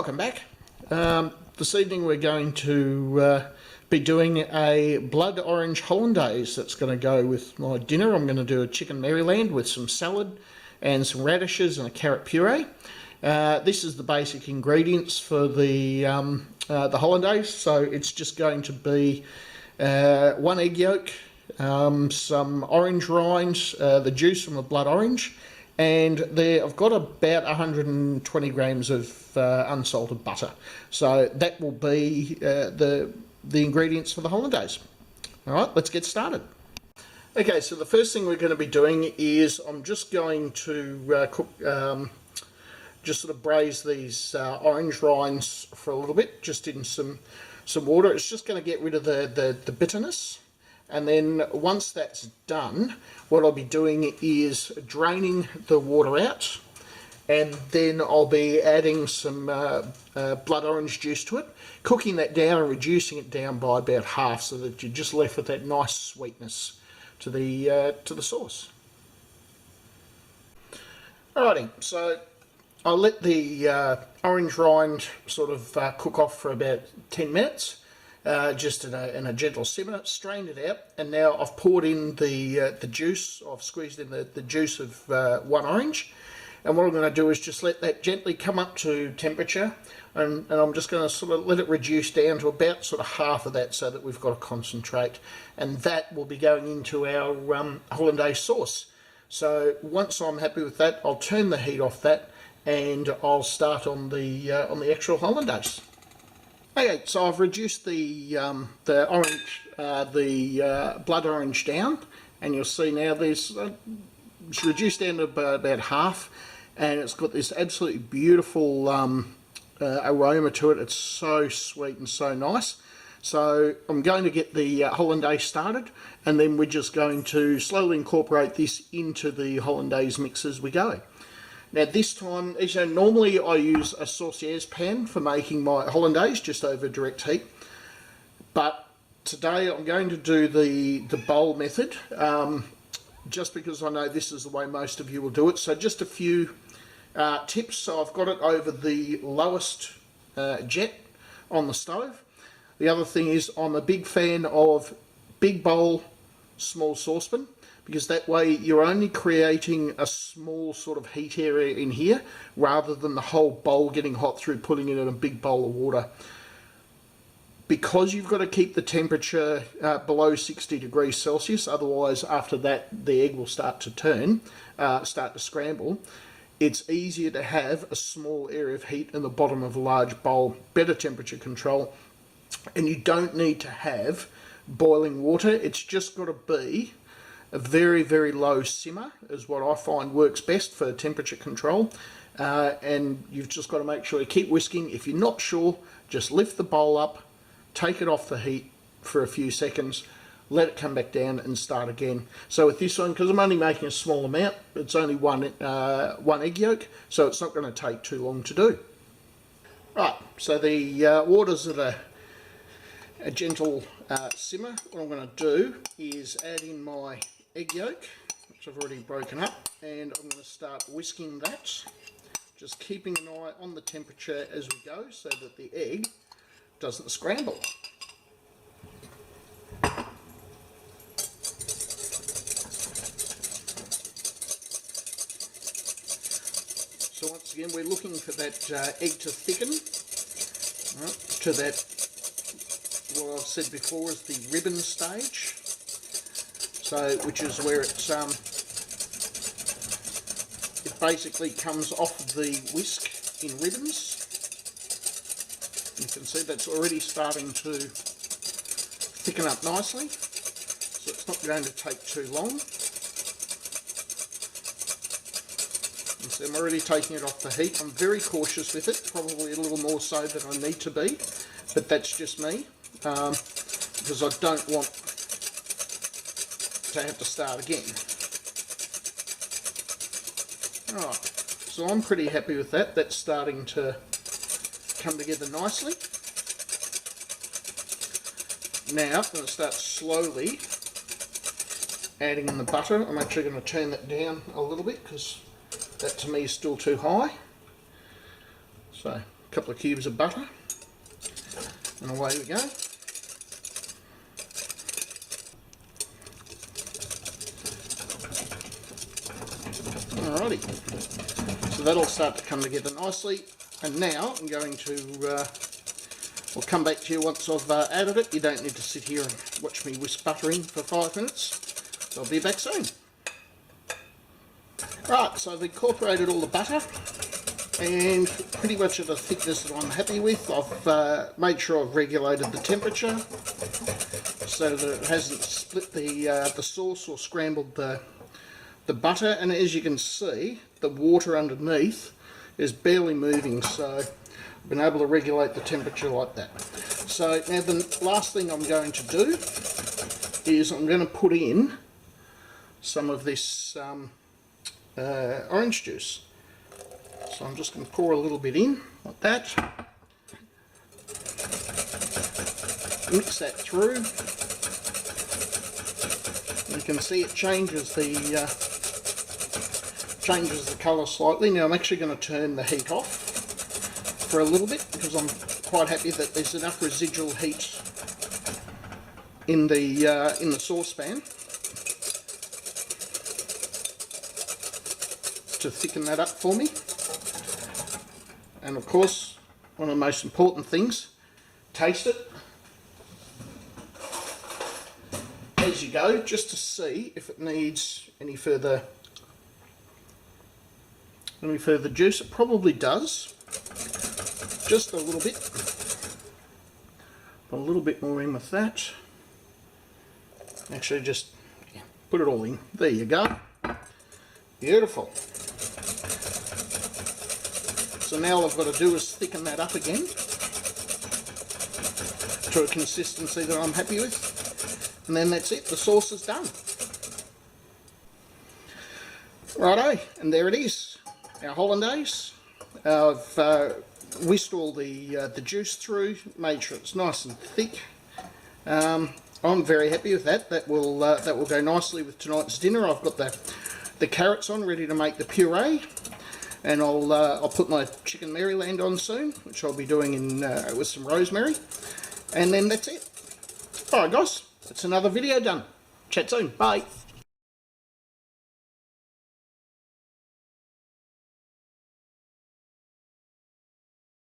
Welcome back. This evening we're going to be doing a blood orange hollandaise that's going to go with my dinner. I'm going to do a chicken Maryland with some salad and some radishes and a carrot puree. This is the basic ingredients for the hollandaise. So it's just going to be 1 egg yolk, some orange rinds, the juice from the blood orange, and there I've got about 120 grams of unsalted butter. So that will be the ingredients for the hollandaise. All right, let's get started. Okay, so the first thing we're going to be doing is I'm just going to cook, just sort of braise these orange rinds for a little bit, just in some water. It's just going to get rid of the bitterness. And then once that's done, what I'll be doing is draining the water out, and then I'll be adding some blood orange juice to it, cooking that down and reducing it down by about half, so that you're just left with that nice sweetness to the sauce. Alrighty, so I'll let the orange rind sort of cook off for about 10 minutes. Just in a gentle simmer, strained it out, and now I've poured in the juice. I've squeezed in the juice of 1 orange, and what I'm going to do is just let that gently come up to temperature, and I'm just going to sort of let it reduce down to about sort of half of that, so that we've got a concentrate, and that will be going into our hollandaise sauce. So once I'm happy with that, I'll turn the heat off that, and I'll start on the actual hollandaise. Okay, so I've reduced the orange, blood orange down, and you'll see now there's it's reduced down to about half, and it's got this absolutely beautiful aroma to it. It's so sweet and so nice. So I'm going to get the hollandaise started, and then we're just going to slowly incorporate this into the hollandaise mix as we go. Now this time, as you know, normally I use a sauciers pan for making my hollandaise, just over direct heat. But today I'm going to do the bowl method, just because I know this is the way most of you will do it. So just a few tips. So I've got it over the lowest jet on the stove. The other thing is I'm a big fan of big bowl, small saucepan, because that way you're only creating a small sort of heat area in here, rather than the whole bowl getting hot through putting it in a big bowl of water. Because you've got to keep the temperature below 60 degrees Celsius, otherwise after that the egg will start to start to scramble. It's easier to have a small area of heat in the bottom of a large bowl, better temperature control, and you don't need to have boiling water. It's just got to be a very, very low simmer is what I find works best for temperature control, and you've just got to make sure you keep whisking. If you're not sure, just lift the bowl up, take it off the heat for a few seconds, let it come back down and start again. So with this one, because I'm only making a small amount, it's only one egg yolk, so it's not going to take too long to do. Right, so the water's at a gentle simmer. What I'm going to do is add in my egg yolk, which I've already broken up, and I'm going to start whisking that, just keeping an eye on the temperature as we go, so that the egg doesn't scramble. So once again, we're looking for that egg to thicken, to that, what I've said before is the ribbon stage. So, which is where it basically comes off of the whisk in ribbons. You can see that's already starting to thicken up nicely, so it's not going to take too long. And so I'm already taking it off the heat. I'm very cautious with it, probably a little more so than I need to be, but that's just me, because I don't want to have to start again. Alright, so I'm pretty happy with that. That's starting to come together nicely. Now I'm going to start slowly adding in the butter. I'm actually going to turn that down a little bit because that to me is still too high. So a couple of cubes of butter, and away we go. Alrighty, so that'll start to come together nicely, and now I'm going to I'll come back to you once I've added it. You don't need to sit here and watch me whisk butter in for 5 minutes. I'll be back soon. Right, so I've incorporated all the butter and pretty much at a thickness that I'm happy with. I've made sure I've regulated the temperature so that it hasn't split the sauce or scrambled the butter, and as you can see, the water underneath is barely moving, so I've been able to regulate the temperature like that. So now the last thing I'm going to do is I'm going to put in some of this orange juice. So I'm just going to pour a little bit in like that, mix that through. You can see it changes the colour slightly. Now I'm actually going to turn the heat off for a little bit because I'm quite happy that there's enough residual heat in the saucepan to thicken that up for me. And of course, one of the most important things, taste it as you go, just to see if it needs any further juice. It probably does, just a little bit. Put a little bit more in with that. Actually, just put it all in. There you go. Beautiful. So now all I've got to do is thicken that up again to a consistency that I'm happy with, and then that's it. The sauce is done. Righto, and there it is, our hollandaise. I've whisked all the juice through, made sure it's nice and thick. I'm very happy with that. That will go nicely with tonight's dinner. I've got the carrots on, ready to make the puree, and I'll put my chicken Maryland on soon, which I'll be doing in with some rosemary, and then that's it. Alright guys, that's another video done. Chat soon. Bye.